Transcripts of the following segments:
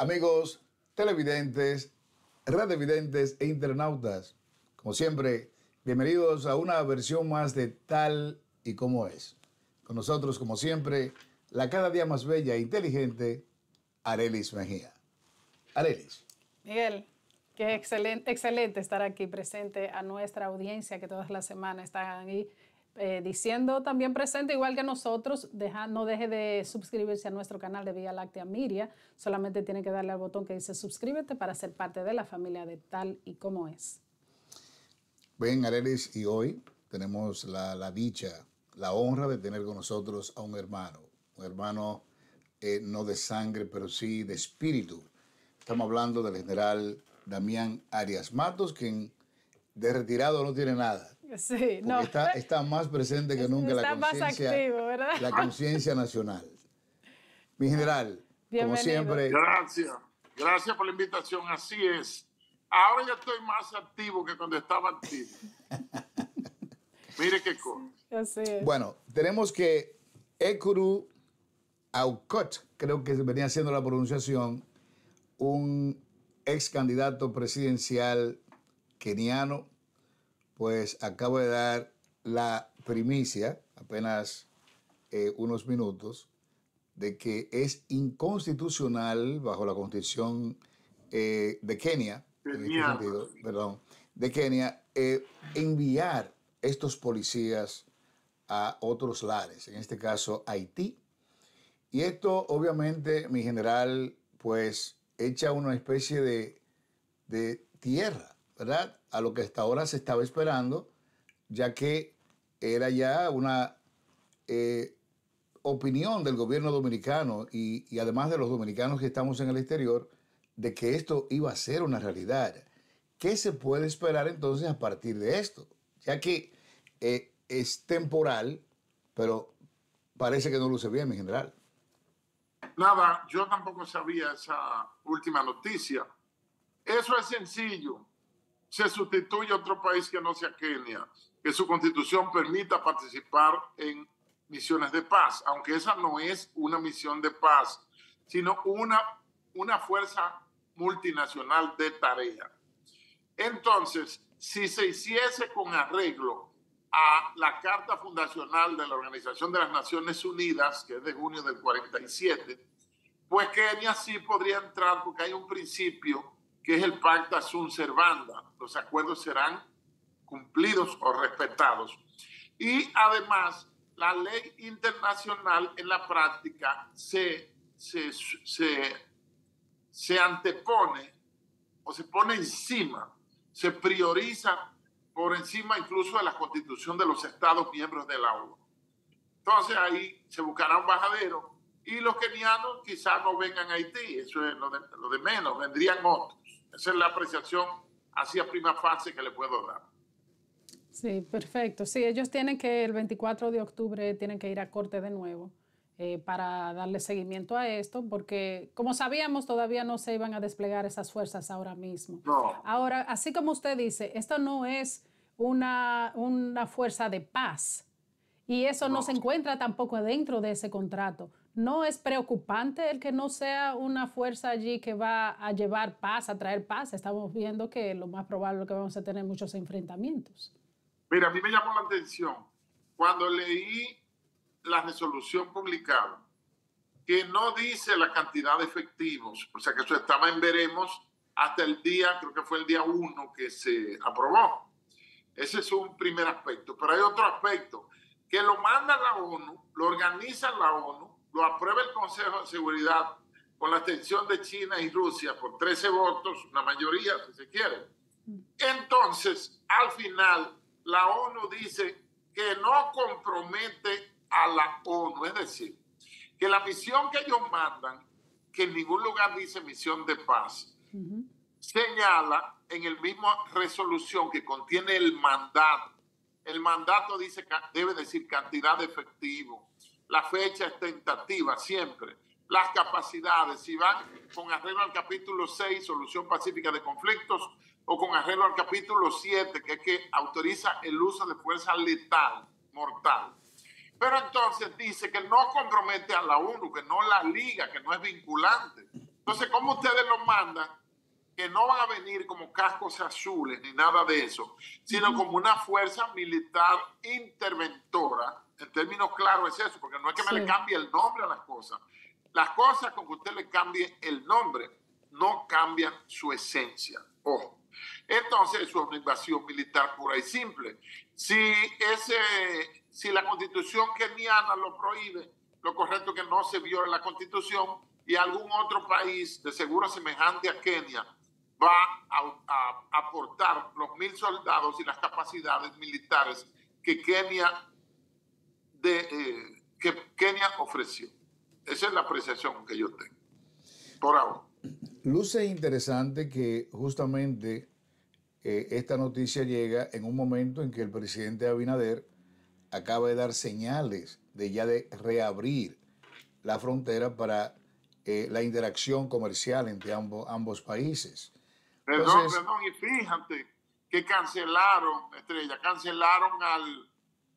Amigos televidentes, radiovidentes e internautas, como siempre, bienvenidos a una versión más de Tal y Como Es. Con nosotros, como siempre, la cada día más bella e inteligente, Arelis Mejía. Arelis. Miguel, qué excelente estar aquí presente a nuestra audiencia que todas las semanas están ahí diciendo también presente, igual que nosotros. No deje de suscribirse a nuestro canal de Vía Láctea Media. Solamente tiene que darle al botón que dice suscríbete para ser parte de la familia de Tal y Como Es. Bien, Arelis, y hoy tenemos la dicha, la honra de tener con nosotros a un hermano no de sangre, pero sí de espíritu. Estamos hablando del general Damián Arias Matos, quien de retirado no tiene nada. Sí, no. Está más presente que nunca la conciencia nacional. Mi general, bienvenido. Como siempre. Gracias por la invitación, así es. Ahora ya estoy más activo que cuando estaba activo. Mire qué cosa. Así es. Bueno, tenemos que Ekuru Aukot, creo que venía haciendo la pronunciación, un ex candidato presidencial keniano, pues acabo de dar la primicia, apenas unos minutos, de que es inconstitucional bajo la constitución de Kenia, en este sentido, perdón, de Kenia, enviar estos policías a otros lares, en este caso Haití. Y esto, obviamente, mi general, pues echa una especie de tierra, ¿verdad?, a lo que hasta ahora se estaba esperando, ya que era ya una opinión del gobierno dominicano y además de los dominicanos que estamos en el exterior, de que esto iba a ser una realidad. ¿Qué se puede esperar entonces a partir de esto? Ya que es temporal, pero parece que no luce bien, mi general. Nada, yo tampoco sabía esa última noticia. Eso es sencillo. Se sustituye a otro país que no sea Kenia, que su constitución permita participar en misiones de paz, aunque esa no es una misión de paz, sino una fuerza multinacional de tarea. Entonces, si se hiciese con arreglo a la Carta Fundacional de la Organización de las Naciones Unidas, que es de junio del 47, pues Kenia sí podría entrar porque hay un principio que es el Pacta Sunt Servanda. Los acuerdos serán cumplidos o respetados. Y además, la ley internacional en la práctica se antepone o se pone encima, se prioriza por encima incluso de la constitución de los Estados miembros de la ONU. Entonces ahí se buscará un bajadero y los kenianos quizás no vengan a Haití, eso es lo de menos, vendrían otros. Esa es la apreciación hacia prima fase que le puedo dar. Sí, perfecto. Sí, ellos tienen que el 24 de octubre tienen que ir a corte de nuevo para darle seguimiento a esto, porque como sabíamos todavía no se iban a desplegar esas fuerzas ahora mismo. No. Ahora, así como usted dice, esto no es una fuerza de paz y eso no se encuentra tampoco dentro de ese contrato. ¿No es preocupante el que no sea una fuerza allí que va a llevar paz, a traer paz? Estamos viendo que lo más probable es que vamos a tener muchos enfrentamientos. Mira, a mí me llamó la atención cuando leí la resolución publicada, que no dice la cantidad de efectivos, o sea que eso estaba en veremos hasta el día, creo que fue el día 1 que se aprobó. Ese es un primer aspecto, pero hay otro aspecto, que lo manda la ONU, lo organiza la ONU, lo aprueba el Consejo de Seguridad con la abstención de China y Rusia por 13 votos, una mayoría si se quiere. Entonces, al final, la ONU dice que no compromete a la ONU, es decir, que la misión que ellos mandan, que en ningún lugar dice misión de paz, señala en el mismo resolución que contiene el mandato. El mandato dice que debe decir cantidad de efectivo, la fecha es tentativa siempre, las capacidades, si van con arreglo al capítulo 6, solución pacífica de conflictos, o con arreglo al capítulo 7, que es que autoriza el uso de fuerza letal, mortal. Pero entonces dice que no compromete a la ONU, que no la liga, que no es vinculante. Entonces, ¿cómo ustedes lo mandan? Que no van a venir como cascos azules ni nada de eso, sino como una fuerza militar interventora. En términos claros es eso, porque no es que me le cambie el nombre a las cosas. Las cosas con que usted le cambie el nombre no cambian su esencia. Ojo. Entonces, eso es una invasión militar pura y simple. Si la constitución keniana lo prohíbe, lo correcto es que no se viole la constitución y algún otro país de seguro semejante a Kenia va a aportar los 1,000 soldados y las capacidades militares que Kenia ofreció. Esa es la apreciación que yo tengo por ahora. Luce interesante que justamente esta noticia llega en un momento en que el presidente Abinader acaba de dar señales de reabrir la frontera para la interacción comercial entre ambos países. Perdón, y fíjate que cancelaron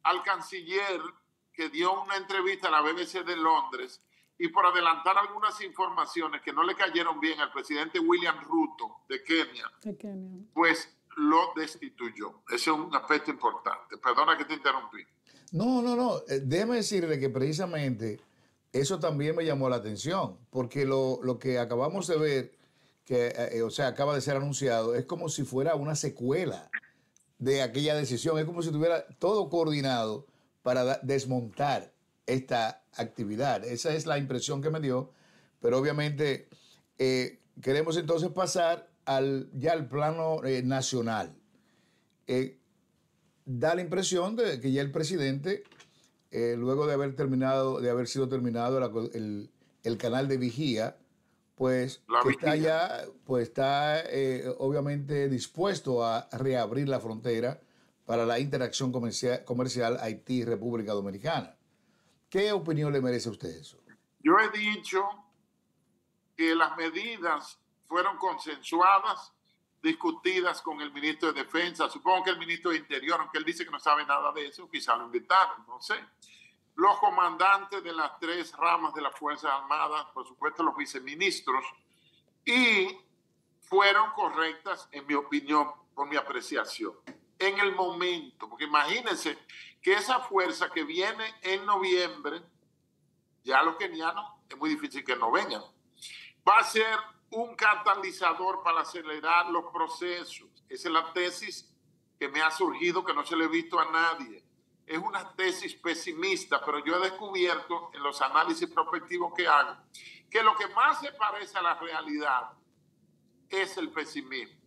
al canciller que dio una entrevista a la BBC de Londres y por adelantar algunas informaciones que no le cayeron bien al presidente William Ruto de Kenia, pues lo destituyó. Ese es un aspecto importante. Perdona que te interrumpí. No. Déjeme decirle que precisamente eso también me llamó la atención, porque lo que acabamos de ver, que acaba de ser anunciado, es como si fuera una secuela de aquella decisión. Es como si tuviera todo coordinado para desmontar esta actividad. Esa es la impresión que me dio, pero obviamente queremos entonces pasar al plano nacional. Da la impresión de que ya el presidente, luego de haber sido terminado el canal de vigía, pues está obviamente dispuesto a reabrir la frontera para la interacción comercial Haití-República Dominicana. ¿Qué opinión le merece a usted eso? Yo he dicho que las medidas fueron consensuadas, discutidas con el ministro de Defensa, supongo que el ministro de Interior, aunque él dice que no sabe nada de eso, quizá lo invitaron, no sé. Los comandantes de las 3 ramas de las Fuerzas Armadas, por supuesto los viceministros, y fueron correctas, en mi opinión, por mi apreciación. En el momento, porque imagínense que esa fuerza que viene en noviembre, ya los kenianos es muy difícil que no vengan, va a ser un catalizador para acelerar los procesos. Esa es la tesis que me ha surgido, que no se le he visto a nadie. Es una tesis pesimista, pero yo he descubierto en los análisis prospectivos que hago que lo que más se parece a la realidad es el pesimismo.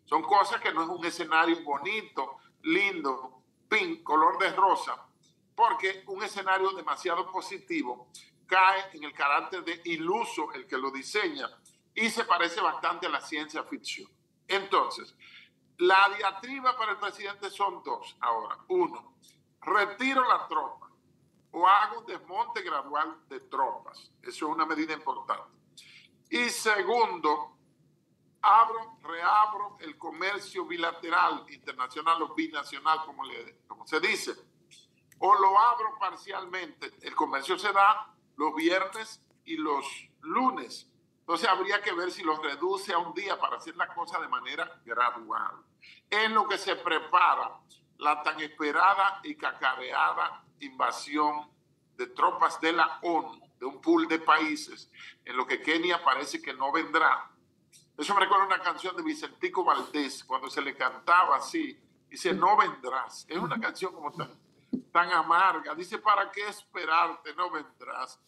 Son cosas que no es un escenario bonito, lindo, pink, color de rosa, porque un escenario demasiado positivo cae en el carácter de iluso el que lo diseña y se parece bastante a la ciencia ficción. Entonces, la diatriba para el presidente son 2 ahora. 1, retiro la tropa o hago un desmonte gradual de tropas. Eso es una medida importante. Y segundo, reabro el comercio bilateral, internacional o binacional, como se dice. O lo abro parcialmente. El comercio se da los viernes y los lunes. Entonces habría que ver si los reduce a un día para hacer la cosa de manera gradual. En lo que se prepara la tan esperada y cacareada invasión de tropas de la ONU, de un pool de países, en lo que Kenia parece que no vendrá. Eso me recuerda una canción de Vicentico Valdés, cuando se le cantaba así, dice, no vendrás. Es una canción como tan amarga. Dice, ¿para qué esperarte? No vendrás.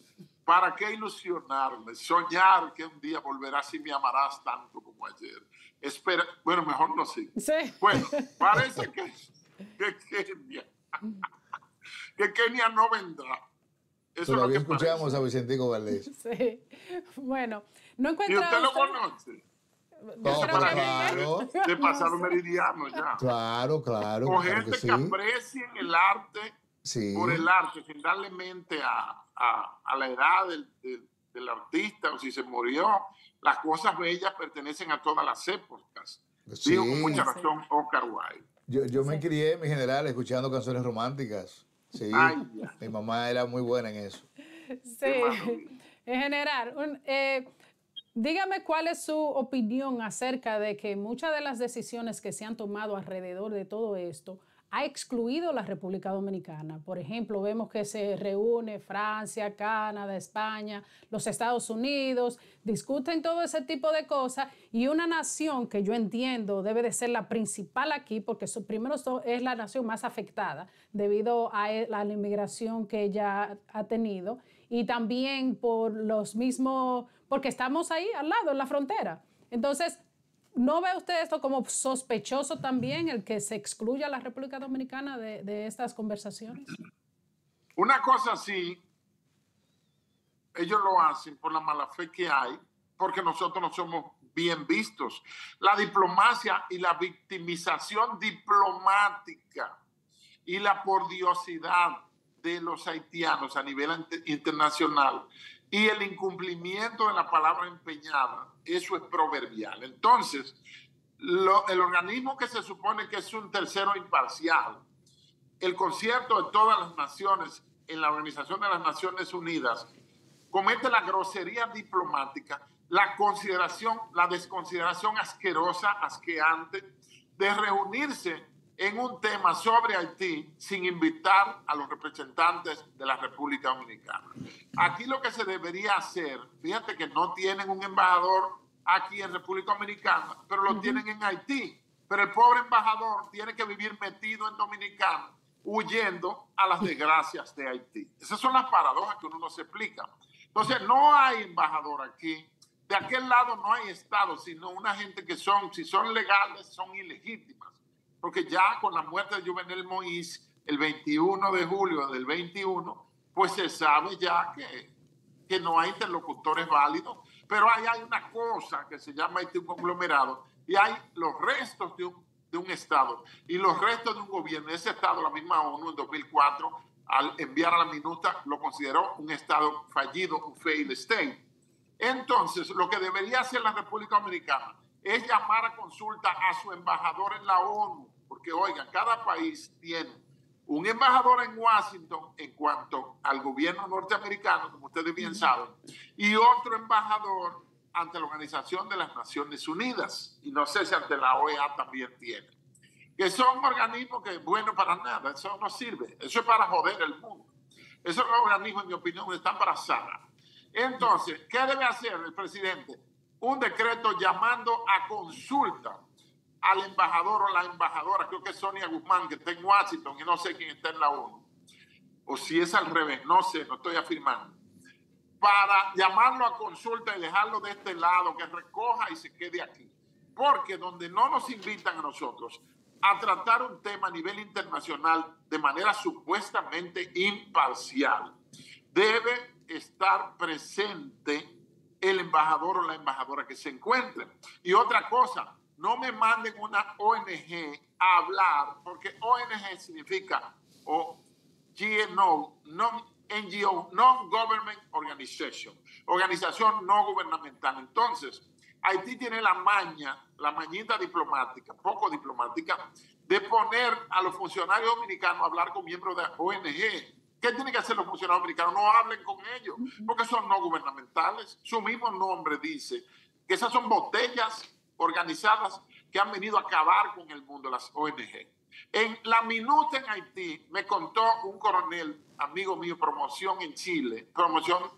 ¿Para qué ilusionarme? Soñar que un día volverás y me amarás tanto como ayer. Espera, bueno, mejor no sigo. Sí. Bueno, parece que Kenia no vendrá. Eso todavía es lo que escuchamos parece. A Vicentico Valdés. Sí. Bueno, no encuentra. ¿Y usted lo conoce? No, claro. De pasar un meridiano ya. Claro. O gente que aprecien el arte por el arte, sin darle mente a la edad del artista o si se murió. Las cosas bellas pertenecen a todas las épocas. Sí. Digo con mucha razón Oscar Wilde. Yo me crié, mi general, escuchando canciones románticas. Sí, mi mamá era muy buena en eso. Sí, en general. Dígame cuál es su opinión acerca de que muchas de las decisiones que se han tomado alrededor de todo esto ha excluido la República Dominicana. Por ejemplo, vemos que se reúne Francia, Canadá, España, los Estados Unidos, discuten todo ese tipo de cosas y una nación que yo entiendo debe de ser la principal aquí, porque primero es la nación más afectada debido a la inmigración que ella ha tenido y también por los mismos, porque estamos ahí al lado, en la frontera. Entonces, ¿no ve usted esto como sospechoso también, el que se excluya a la República Dominicana de estas conversaciones? Una cosa sí, ellos lo hacen por la mala fe que hay, porque nosotros no somos bien vistos. La diplomacia y la victimización diplomática y la pordiosidad de los haitianos a nivel internacional y el incumplimiento de la palabra empeñada, eso es proverbial. Entonces, el organismo que se supone que es un tercero imparcial, el concierto de todas las naciones en la Organización de las Naciones Unidas, comete la grosería diplomática, la desconsideración asquerosa, asqueante, de reunirse en un tema sobre Haití sin invitar a los representantes de la República Dominicana. Aquí lo que se debería hacer, fíjate que no tienen un embajador aquí en República Dominicana, pero lo tienen en Haití. Pero el pobre embajador tiene que vivir metido en Dominicana, huyendo a las desgracias de Haití. Esas son las paradojas que uno no se explica. Entonces, no hay embajador aquí. De aquel lado no hay Estado, sino una gente que si son legales, son ilegítimas. Porque ya con la muerte de Jovenel Moïse, el 21 de julio del 21, pues se sabe ya que no hay interlocutores válidos. Pero ahí hay una cosa que se llama un conglomerado y hay los restos de un Estado y los restos de un gobierno. Ese Estado, la misma ONU en 2004, al enviar a la minuta, lo consideró un Estado fallido, un failed state. Entonces, lo que debería hacer la República Dominicana es llamar a consulta a su embajador en la ONU, porque, oigan, cada país tiene un embajador en Washington en cuanto al gobierno norteamericano, como ustedes bien saben, y otro embajador ante la Organización de las Naciones Unidas, y no sé si ante la OEA también tiene, que son organismos que, bueno, para nada, eso no sirve, eso es para joder el mundo. Esos organismos, en mi opinión, están para sanar. Entonces, ¿qué debe hacer el presidente? Un decreto llamando a consulta al embajador o la embajadora, creo que es Sonia Guzmán, que está en Washington y no sé quién está en la ONU, o si es al revés, no sé, no estoy afirmando, para llamarlo a consulta y dejarlo de este lado, que recoja y se quede aquí. Porque donde no nos invitan a nosotros a tratar un tema a nivel internacional de manera supuestamente imparcial, debe estar presente el embajador o la embajadora que se encuentre. Y otra cosa, no me manden una ONG a hablar, porque ONG significa GNO, NGO, Non-Government Organization, organización no gubernamental. Entonces, Haití tiene la mañita diplomática, poco diplomática, de poner a los funcionarios dominicanos a hablar con miembros de ONG. ¿Qué tienen que hacer los funcionarios dominicanos? No hablen con ellos, porque son no gubernamentales. Su mismo nombre dice que esas son botellas organizadas que han venido a acabar con el mundo, las ONG. En la minuta en Haití me contó un coronel, amigo mío, promoción en Chile, promoción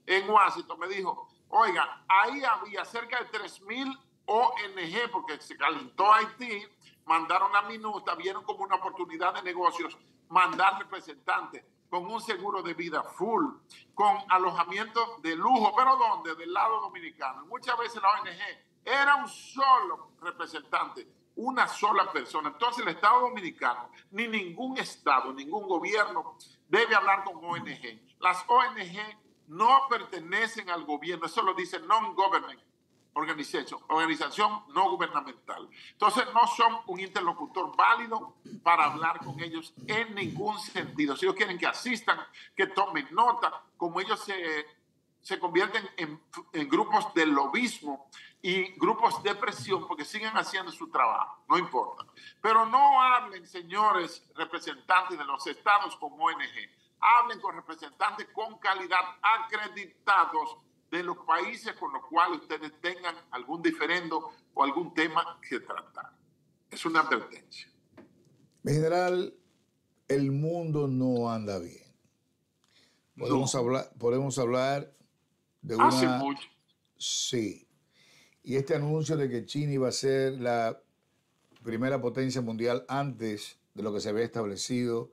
en Washington, me dijo, oiga, ahí había cerca de 3,000 ONG, porque se calentó Haití, mandaron la minuta, vieron como una oportunidad de negocios, mandar representantes con un seguro de vida full, con alojamiento de lujo, pero ¿dónde? Del lado dominicano. Muchas veces la ONG era un solo representante, una sola persona. Entonces el Estado dominicano, ni ningún Estado, ningún gobierno debe hablar con ONG. Las ONG no pertenecen al gobierno, eso lo dice Non-Government organización no gubernamental. Entonces no son un interlocutor válido para hablar con ellos en ningún sentido. Si ellos quieren que asistan, que tomen nota, como ellos se convierten en grupos de lobismo y grupos de presión porque siguen haciendo su trabajo, no importa. Pero no hablen, señores representantes de los estados con ONG, hablen con representantes con calidad acreditados de los países con los cuales ustedes tengan algún diferendo o algún tema que tratar. Es una advertencia. En general, el mundo no anda bien. Podemos hablar de una... Hace mucho. Sí. Y este anuncio de que China iba a ser la primera potencia mundial antes de lo que se había establecido,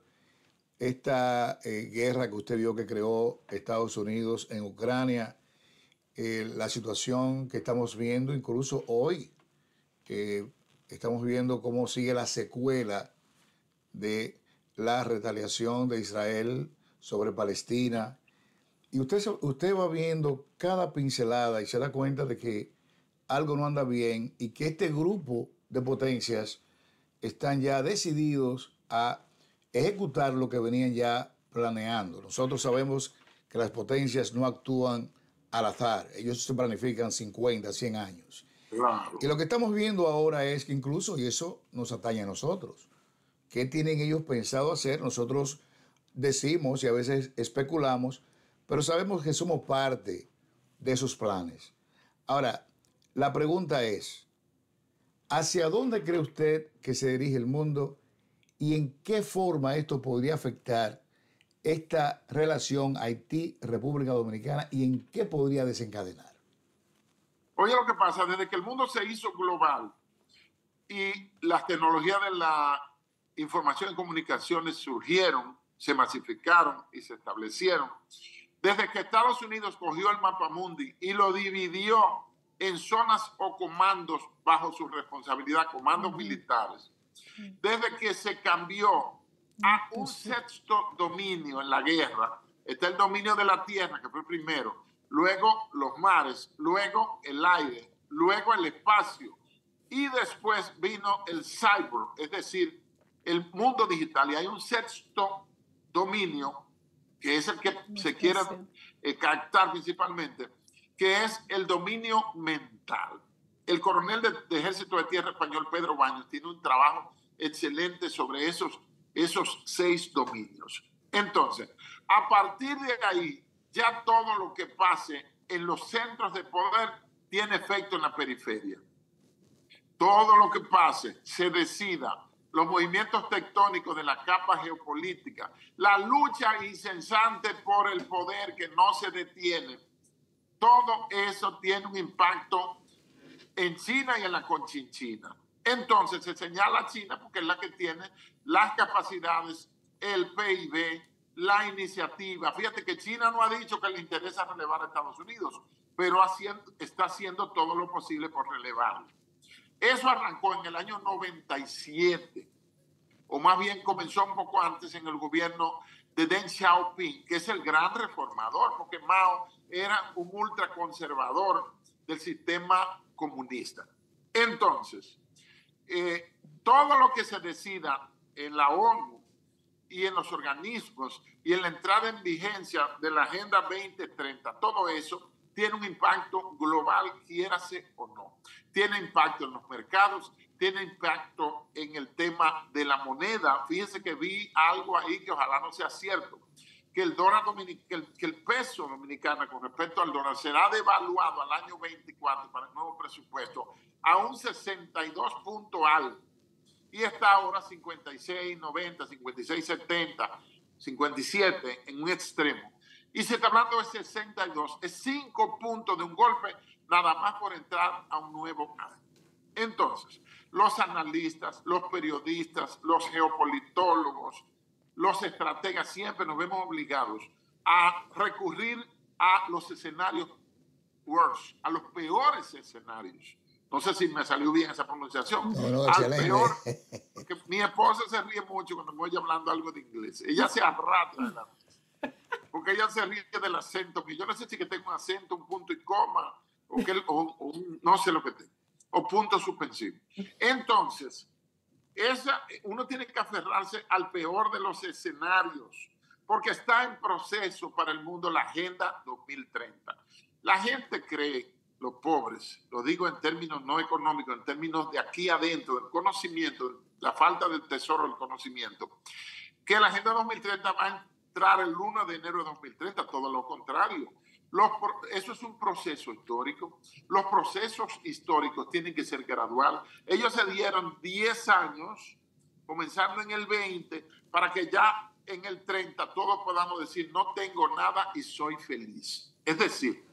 esta guerra que usted vio que creó Estados Unidos en Ucrania, la situación que estamos viendo incluso hoy, que estamos viendo cómo sigue la secuela de la retaliación de Israel sobre Palestina. Y usted va viendo cada pincelada y se da cuenta de que algo no anda bien y que este grupo de potencias están ya decididos a ejecutar lo que venían ya planeando. Nosotros sabemos que las potencias no actúan al azar. Ellos se planifican 50, 100 años. Claro. Y lo que estamos viendo ahora es que incluso, y eso nos atañe a nosotros, ¿qué tienen ellos pensado hacer? Nosotros decimos y a veces especulamos, pero sabemos que somos parte de esos planes. Ahora, la pregunta es, ¿hacia dónde cree usted que se dirige el mundo y en qué forma esto podría afectar esta relación Haití-República Dominicana y en qué podría desencadenar? Oye, lo que pasa, desde que el mundo se hizo global y las tecnologías de la información y comunicaciones surgieron, se masificaron y se establecieron, desde que Estados Unidos cogió el mapa mundi y lo dividió en zonas o comandos bajo su responsabilidad, comandos militares, desde que se cambió a un sexto dominio en la guerra, está el dominio de la tierra, que fue el primero, luego los mares, luego el aire, luego el espacio, y después vino el cyber, es decir, el mundo digital, y hay un sexto dominio, que es el que se quiere captar principalmente, que es el dominio mental. El coronel de Ejército de Tierra español, Pedro Baños, tiene un trabajo excelente sobre esos 6 dominios. Entonces, a partir de ahí, ya todo lo que pase en los centros de poder tiene efecto en la periferia. Todo lo que pase, se decida, los movimientos tectónicos de la capa geopolítica, la lucha incesante por el poder que no se detiene, todo eso tiene un impacto en China y en la Conchinchina. Entonces se señala a China porque es la que tiene las capacidades, el PIB, la iniciativa. Fíjate que China no ha dicho que le interesa relevar a Estados Unidos, pero está haciendo todo lo posible por relevarlo. Eso arrancó en el año 97, o más bien comenzó un poco antes en el gobierno de Deng Xiaoping, que es el gran reformador, porque Mao era un ultraconservador del sistema comunista. Entonces, todo lo que se decida en la ONU y en los organismos y en la entrada en vigencia de la Agenda 2030, todo eso tiene un impacto global, quiérase o no. Tiene impacto en los mercados, tiene impacto en el tema de la moneda. Fíjense que vi algo ahí que ojalá no sea cierto, que el peso dominicano con respecto al dólar será devaluado al año 24 para el nuevo presupuesto a un 62 punto algo. Y está ahora 56, 90, 56, 70, 57 en un extremo. Y se está hablando de 62, es 5 puntos de un golpe nada más por entrar a un nuevo año. Entonces, los analistas, los periodistas, los geopolitólogos, los estrategas siempre nos vemos obligados a recurrir a los escenarios worst, a los peores escenarios. No sé si me salió bien esa pronunciación. No, al peor, porque mi esposa se ríe mucho cuando me oye hablando algo de inglés. Ella se arrastra de la porque ella se ríe del acento, que yo no sé si que tengo un acento, un punto y coma, o no sé lo que tengo, o punto suspensivo. Entonces, uno tiene que aferrarse al peor de los escenarios, porque está en proceso para el mundo la Agenda 2030. La gente cree, los pobres, lo digo en términos no económicos, en términos de aquí adentro, del conocimiento, la falta del tesoro del conocimiento, que la Agenda 2030 va a entrar el 1 de enero de 2030, todo lo contrario. Eso es un proceso histórico. Los procesos históricos tienen que ser graduales. Ellos se dieron 10 años, comenzando en el 20, para que ya en el 30 todos podamos decir, no tengo nada y soy feliz. Es decir,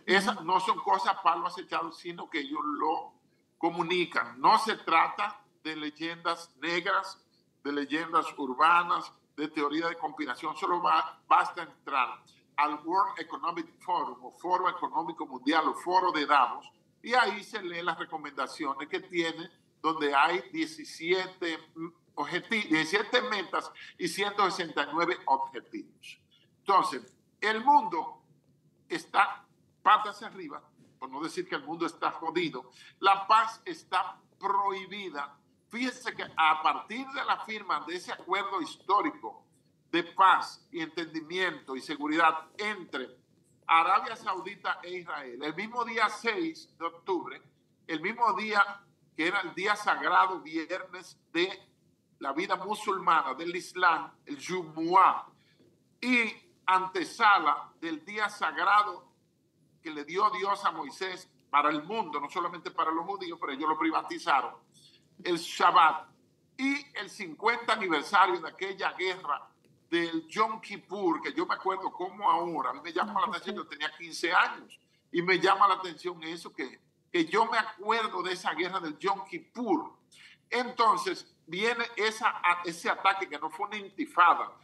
esas no son cosas palo acechado, sino que ellos lo comunican. No se trata de leyendas negras, de leyendas urbanas, de teoría de conspiración. Solo basta entrar al World Economic Forum o Foro Económico Mundial o Foro de Davos, y ahí se leen las recomendaciones que tiene, donde hay 17 metas y 169 objetivos. Entonces, el mundo está patas hacia arriba, por no decir que el mundo está jodido. La paz está prohibida. Fíjense que a partir de la firma de ese acuerdo histórico de paz y entendimiento y seguridad entre Arabia Saudita e Israel, el mismo día 6 de octubre, el mismo día que era el día sagrado viernes de la vida musulmana, del Islam, el Jumu'ah, y antesala del día sagrado que le dio Dios a Moisés para el mundo, no solamente para los judíos, pero ellos lo privatizaron, el Shabbat, y el 50 aniversario de aquella guerra del Yom Kippur, que yo me acuerdo como ahora, a mí me llama la atención, yo tenía 15 años, y me llama la atención eso, que yo me acuerdo de esa guerra del Yom Kippur. Entonces viene ese ataque que no fue una intifada,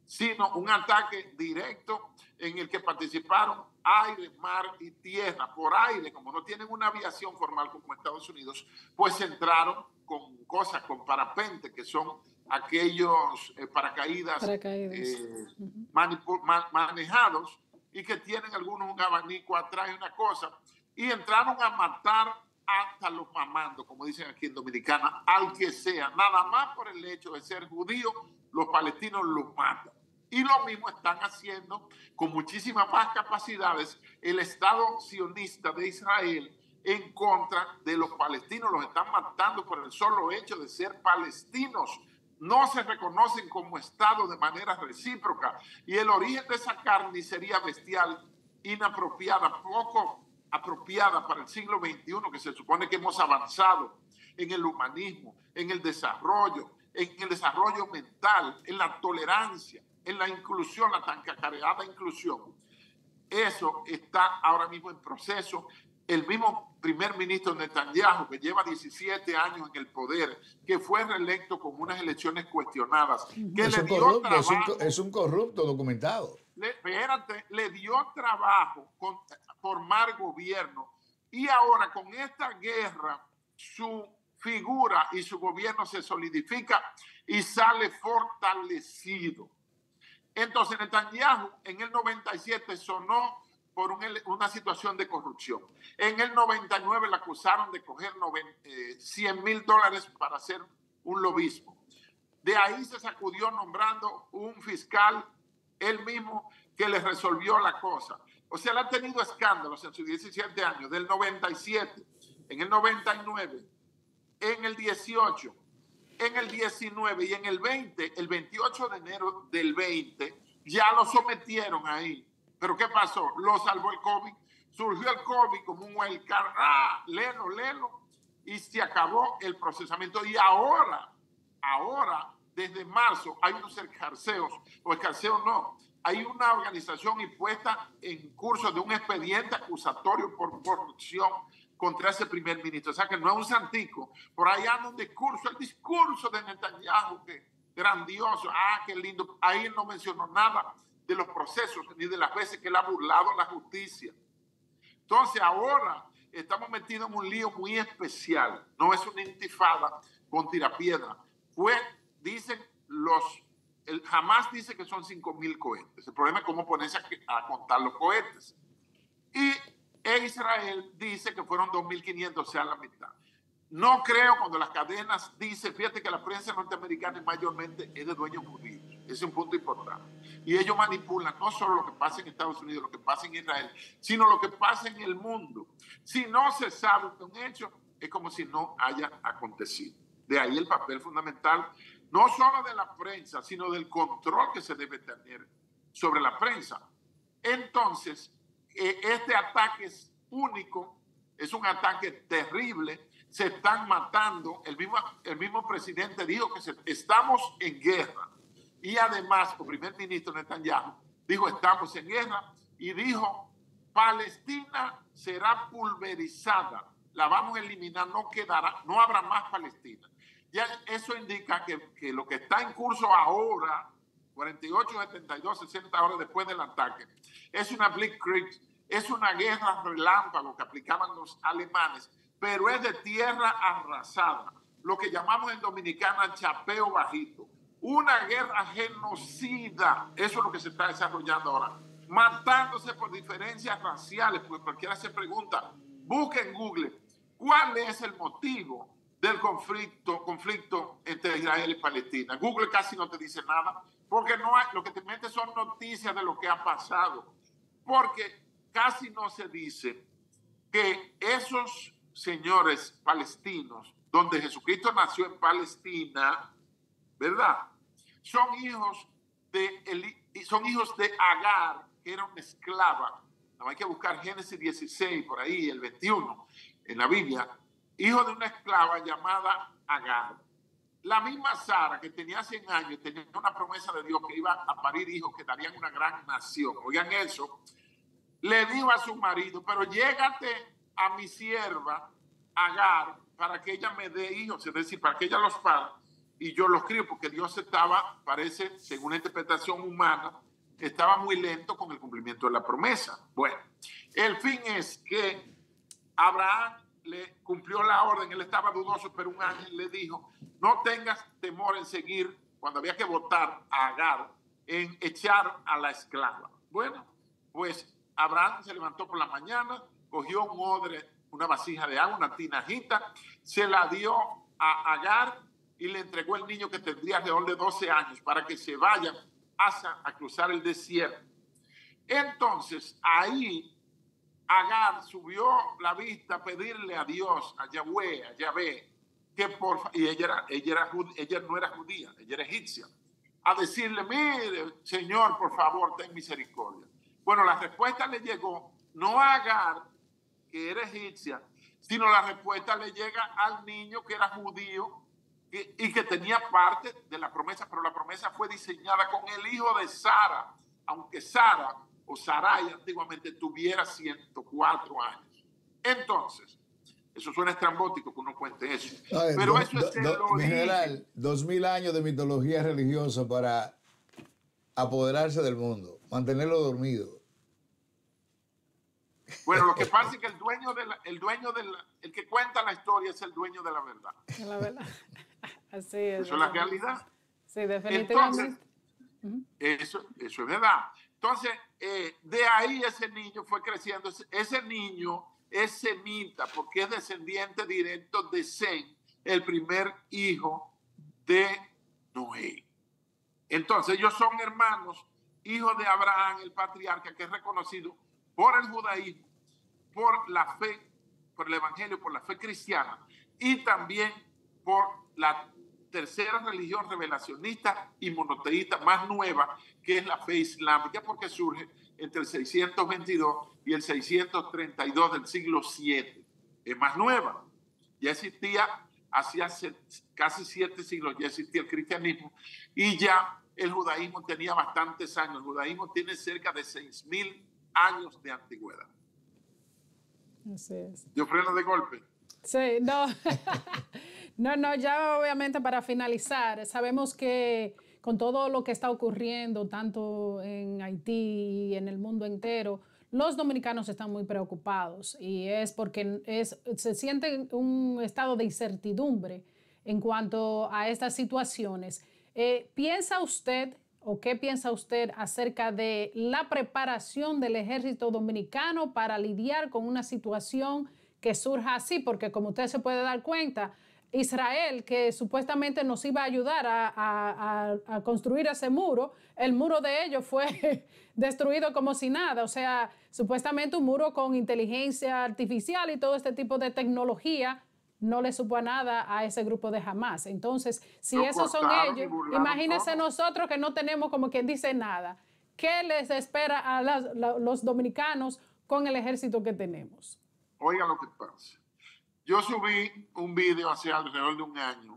sino un ataque directo en el que participaron aire, mar y tierra. Por aire, como no tienen una aviación formal como Estados Unidos, pues entraron con cosas, con parapente, que son aquellos paracaídas manejados y que tienen algunos un abanico atrás y una cosa, y entraron a matar hasta los mamandos, como dicen aquí en Dominicana, al que sea, nada más por el hecho de ser judío, los palestinos los matan. Y lo mismo están haciendo con muchísimas más capacidades el Estado sionista de Israel en contra de los palestinos. Los están matando por el solo hecho de ser palestinos. No se reconocen como Estado de manera recíproca. Y el origen de esa carnicería bestial, inapropiada, poco apropiada para el siglo XXI, que se supone que hemos avanzado en el humanismo, en el desarrollo mental, en la tolerancia, en la inclusión, la tan cacareada inclusión. Eso está ahora mismo en proceso. El mismo primer ministro Netanyahu, que lleva 17 años en el poder, que fue reelecto con unas elecciones cuestionadas, que es le un dio corrupto, trabajo, es un corrupto documentado. le dio trabajo formar gobierno, y ahora con esta guerra su figura y su gobierno se solidifica y sale fortalecido. Entonces Netanyahu en el 97 sonó por una situación de corrupción. En el 99 le acusaron de coger $100,000 para hacer un lobismo. De ahí se sacudió nombrando un fiscal él mismo que le resolvió la cosa. O sea, él ha tenido escándalos en sus 17 años, del 97, en el 99, en el 18, en el 19 y en el 20, el 28 de enero del 20, ya lo sometieron ahí. ¿Pero qué pasó? Lo salvó el COVID. Surgió el COVID como un wildcard. Léelo. Y se acabó el procesamiento. Y ahora, desde marzo, hay unos escarceos, o escarceos no, hay una organización impuesta en curso de un expediente acusatorio por corrupción contra ese primer ministro. O sea que no es un santico. Por ahí anda un discurso, el discurso de Netanyahu, que grandioso, qué lindo. Ahí no mencionó nada de los procesos ni de las veces que él ha burlado la justicia. Entonces ahora estamos metidos en un lío muy especial. No es una intifada con tirapiedra. Dicen Hamas dice que son 5,000 cohetes. El problema es cómo ponerse a contar los cohetes. Y Israel dice que fueron 2.500, o sea, la mitad. No creo cuando las cadenas dicen, fíjate que la prensa norteamericana mayormente es de dueños judíos. Ese es un punto importante. Y ellos manipulan no solo lo que pasa en Estados Unidos, lo que pasa en Israel, sino lo que pasa en el mundo. Si no se sabe un hecho, es como si no haya acontecido. De ahí el papel fundamental, no solo de la prensa, sino del control que se debe tener sobre la prensa. Entonces, este ataque es único, es un ataque terrible, se están matando. El mismo presidente dijo que estamos en guerra. Y además, el primer ministro Netanyahu dijo estamos en guerra y dijo Palestina será pulverizada, la vamos a eliminar, no quedará, no habrá más Palestina. Ya eso indica que lo que está en curso ahora, 48, 72, 60 horas después del ataque, es una Blitzkrieg, es una guerra relámpago que aplicaban los alemanes, pero es de tierra arrasada, lo que llamamos en dominicana chapeo bajito. Una guerra genocida, eso es lo que se está desarrollando ahora, matándose por diferencias raciales, porque cualquiera se pregunta, busque en Google, ¿cuál es el motivo del conflicto entre Israel y Palestina? Google casi no te dice nada, porque no hay, lo que te mete son noticias de lo que ha pasado, porque casi no se dice que esos señores palestinos, donde Jesucristo nació en Palestina, ¿verdad? Son hijos de Agar, que era una esclava. No hay que buscar Génesis 16, por ahí, el 21, en la Biblia. Hijo de una esclava llamada Agar. La misma Sara, que tenía 100 años, tenía una promesa de Dios que iba a parir hijos que darían una gran nación. Oigan eso. Le dijo a su marido, pero llégate a mi sierva Agar para que ella me dé hijos, es decir, para que ella los pare y yo los crío, porque Dios estaba, parece, según la interpretación humana, estaba muy lento con el cumplimiento de la promesa. Bueno, el fin es que Abraham le cumplió la orden, él estaba dudoso, pero un ángel le dijo, no tengas temor en seguir, cuando había que votar a Agar, en echar a la esclava. Bueno, pues Abraham se levantó por la mañana, cogió un odre, una vasija de agua, una tinajita, se la dio a Agar y le entregó el niño que tendría alrededor de 12 años para que se vayan a cruzar el desierto. Entonces, ahí Agar subió la vista a pedirle a Dios, a Yahvé, que y ella no era judía, ella era egipcia, a decirle, mire, Señor, por favor, ten misericordia. Bueno, la respuesta le llegó no a Agar, que era egipcia, sino la respuesta le llega al niño que era judío y que tenía parte de la promesa, pero la promesa fue diseñada con el hijo de Sara, aunque Sara o Sarai antiguamente tuviera 104 años. Entonces, eso suena estrambótico que uno cuente eso. Ver, pero eso es el origen. En general, 2000 años de mitología religiosa para apoderarse del mundo, mantenerlo dormido. Bueno, lo que pasa es que el que cuenta la historia es el dueño de la verdad. La verdad. Así es. Eso es la realidad. Sí, definitivamente. Entonces, eso es verdad. Entonces, de ahí ese niño fue creciendo. Ese niño es semita porque es descendiente directo de Sem, el primer hijo de Noé. Entonces, ellos son hermanos, hijos de Abraham, el patriarca, que es reconocido por el judaísmo, por la fe, por el evangelio, por la fe cristiana y también por la tercera religión revelacionista y monoteísta más nueva, que es la fe islámica, porque surge entre el 622 y el 632 del siglo VII. Es más nueva. Ya existía, hacía casi 7 siglos, ya existía el cristianismo y ya el judaísmo tenía bastantes años. El judaísmo tiene cerca de 6.000 años de antigüedad. Así es. ¿Yo freno de golpe? Sí, no. No, ya obviamente para finalizar, sabemos que con todo lo que está ocurriendo, tanto en Haití y en el mundo entero, los dominicanos están muy preocupados y es porque se siente un estado de incertidumbre en cuanto a estas situaciones. ¿Piensa usted o qué piensa usted acerca de la preparación del ejército dominicano para lidiar con una situación que surja así? Porque como usted se puede dar cuenta, Israel, que supuestamente nos iba a ayudar a construir ese muro, el muro de ellos fue destruido como si nada. O sea, supuestamente un muro con inteligencia artificial y todo este tipo de tecnología no le supo a nada a ese grupo de Hamas. Entonces, si esos son ellos, imagínense nosotros que no tenemos, como quien dice, nada. ¿Qué les espera a los dominicanos con el ejército que tenemos. Oiga lo que pasa. Yo subí un video hace alrededor de un año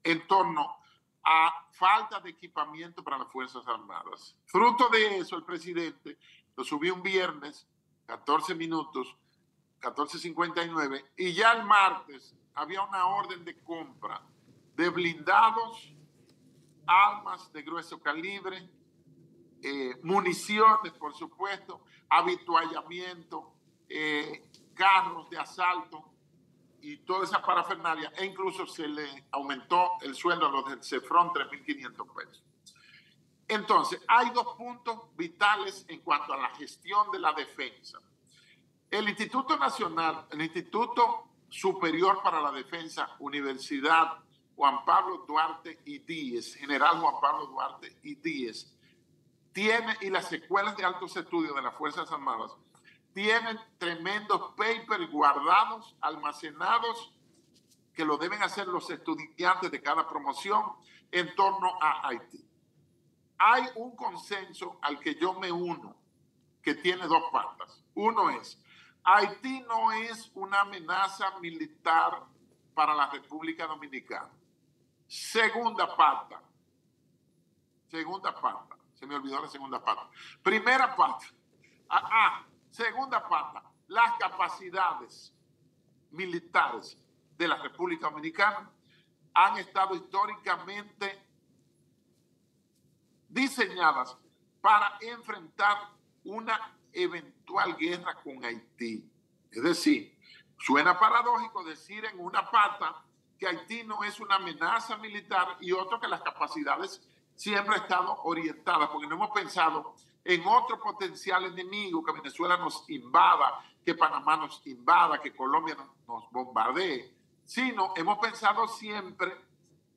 en torno a falta de equipamiento para las Fuerzas Armadas. Fruto de eso, el presidente lo subí un viernes, 14 minutos, 14:59, y ya el martes había una orden de compra de blindados, armas de grueso calibre, municiones, por supuesto, avituallamiento, carros de asalto y toda esa parafernalia, e incluso se le aumentó el sueldo a los del CEFRON 3.500 pesos. Entonces, hay dos puntos vitales en cuanto a la gestión de la defensa. El Instituto Nacional, el Instituto Superior para la Defensa, Universidad Juan Pablo Duarte y Díez, General Juan Pablo Duarte y Díez, tiene, y las escuelas de altos estudios de las Fuerzas Armadas, tienen tremendos papers guardados, almacenados, que lo deben hacer los estudiantes de cada promoción en torno a Haití. Hay un consenso al que yo me uno, que tiene dos patas. Uno es, Haití no es una amenaza militar para la República Dominicana. Segunda pata. Se me olvidó la segunda pata. Primera pata. Segunda pata. Las capacidades militares de la República Dominicana han estado históricamente diseñadas para enfrentar una eventual guerra con Haití. Es decir, suena paradójico decir en una pata que Haití no es una amenaza militar y otro que las capacidades siempre han estado orientadas, porque no hemos pensado en otro potencial enemigo, que Venezuela nos invada, que Panamá nos invada, que Colombia nos bombardee, sino hemos pensado siempre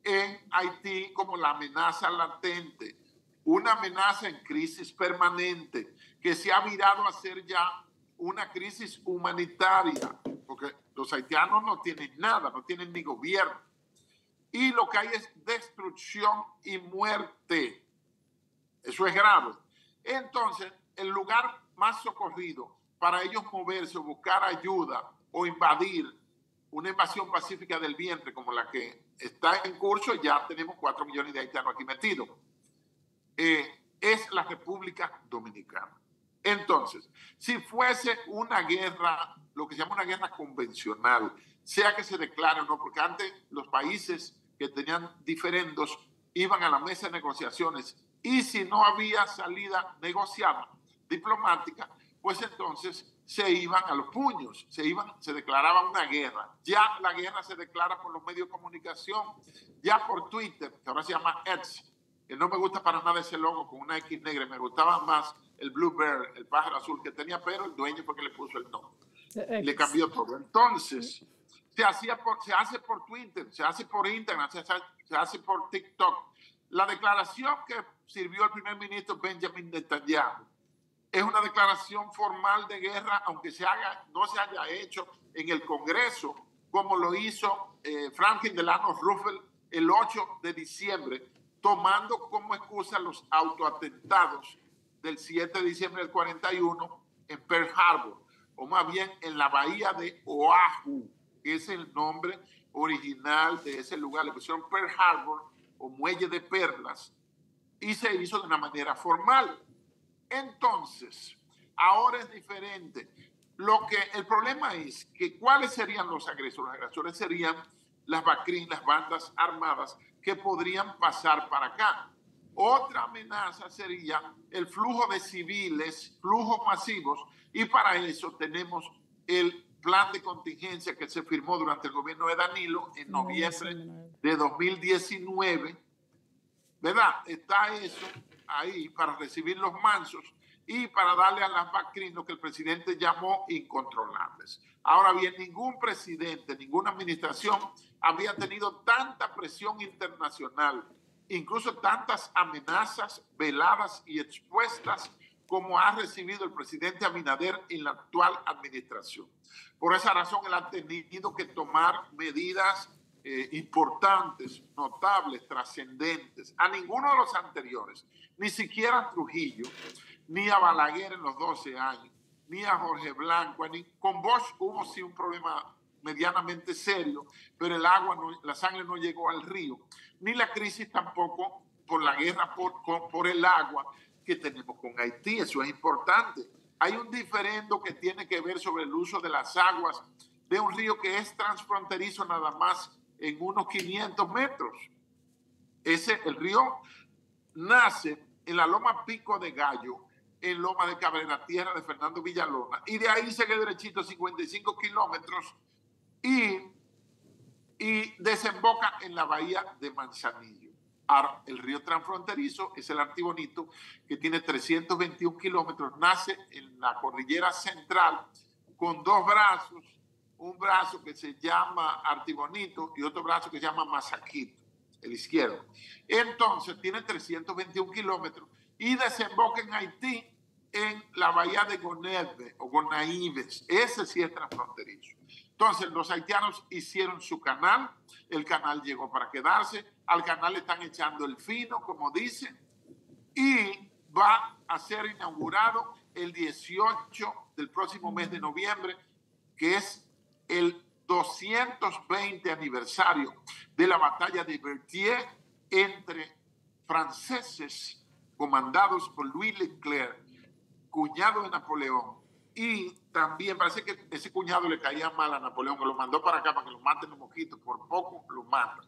en Haití como la amenaza latente, una amenaza en crisis permanente, que se ha virado a ser ya una crisis humanitaria, porque los haitianos no tienen nada, no tienen ni gobierno. Y lo que hay es destrucción y muerte. Eso es grave. Entonces, el lugar más socorrido para ellos moverse o buscar ayuda o invadir una invasión pacífica del vientre como la que está en curso, ya tenemos 4 millones de haitianos aquí metidos, es la República Dominicana. Entonces, si fuese una guerra, lo que se llama una guerra convencional, sea que se declare o no, porque antes los países que tenían diferendos iban a la mesa de negociaciones y si no había salida negociada, diplomática, pues entonces se iban a los puños, se declaraba una guerra. Ya la guerra se declara por los medios de comunicación, ya por Twitter, que ahora se llama X, que no me gusta para nada ese logo con una X negra, me gustaba más el Blue Bear, el pájaro azul que tenía, pero el dueño fue que le puso el nombre. Le cambió todo. Entonces, se hace por Twitter, se hace por Instagram, se hace por TikTok. La declaración que sirvió el primer ministro Benjamin Netanyahu es una declaración formal de guerra, aunque no se haya hecho en el Congreso, como lo hizo Franklin Delano Roosevelt el 8 de diciembre, tomando como excusa los autoatentados del 7 de diciembre del 41 en Pearl Harbor, o más bien en la bahía de Oahu, que es el nombre original de ese lugar. Le pusieron Pearl Harbor o Muelle de Perlas y se hizo de una manera formal. Entonces, ahora es diferente. El problema es que ¿cuáles serían los agresores? Los agresores serían las BACRIM, las bandas armadas que podrían pasar para acá. Otra amenaza sería el flujo de civiles, flujos masivos, y para eso tenemos el plan de contingencia que se firmó durante el gobierno de Danilo en noviembre de 2019, ¿verdad? Está eso ahí para recibir los mansos y para darle a las BACRIM lo que el presidente llamó incontrolables. Ahora bien, ningún presidente, ninguna administración había tenido tanta presión internacional, incluso tantas amenazas veladas y expuestas como ha recibido el presidente Abinader en la actual administración. Por esa razón, él ha tenido que tomar medidas importantes, notables, trascendentes. A ninguno de los anteriores, ni siquiera a Trujillo, ni a Balaguer en los 12 años, ni a Jorge Blanco, ni con Bosch hubo sí un problema medianamente serio, pero el agua, la sangre no llegó al río, ni la crisis tampoco por la guerra por el agua que tenemos con Haití. Eso es importante. Hay un diferendo que tiene que ver sobre el uso de las aguas de un río que es transfronterizo nada más en unos 500 metros. El río nace en la Loma Pico de Gallo, en Loma de Cabrera, tierra de Fernando Villalona, y de ahí sigue derechito 55 kilómetros y desemboca en la bahía de Manzanillo. Ahora, el río transfronterizo es el Artibonito, que tiene 321 kilómetros, nace en la cordillera central con dos brazos, un brazo que se llama Artibonito y otro brazo que se llama Mazaquito, el izquierdo. Entonces tiene 321 kilómetros y desemboca en Haití en la bahía de Gonaives o Gonaives. Ese sí es transfronterizo. Entonces los haitianos hicieron su canal, el canal llegó para quedarse, al canal le están echando el fino, como dicen, y va a ser inaugurado el 18 del próximo mes de noviembre, que es el 220 aniversario de la batalla de Berthier entre franceses comandados por Louis Leclerc, cuñado de Napoleón, y también parece que ese cuñado le caía mal a Napoleón, que lo mandó para acá para que lo maten los mosquitos, por poco lo matan.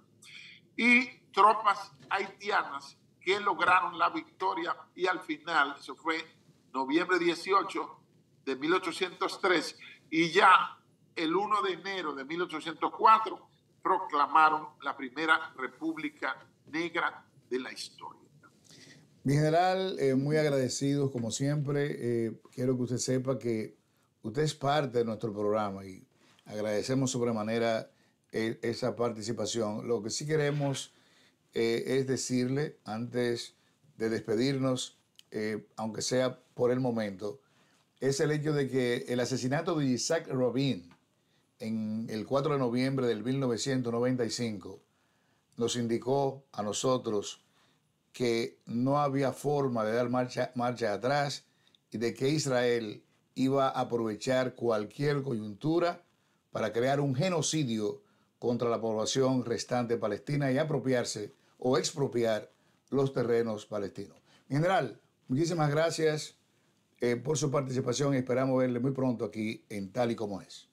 Y tropas haitianas que lograron la victoria y al final, eso fue noviembre 18 de 1803, y ya el 1 de enero de 1804 proclamaron la primera república negra de la historia. Mi general, muy agradecidos como siempre. Quiero que usted sepa que usted es parte de nuestro programa y agradecemos sobremanera esa participación. Lo que sí queremos es decirle, antes de despedirnos, aunque sea por el momento, es el hecho de que el asesinato de Yitzhak Rabin en el 4 de noviembre del 1995 nos indicó a nosotros que no había forma de dar marcha atrás y de que Israel iba a aprovechar cualquier coyuntura para crear un genocidio contra la población restante palestina y apropiarse o expropiar los terrenos palestinos. En general, muchísimas gracias por su participación y esperamos verle muy pronto aquí en Tal y Como Es.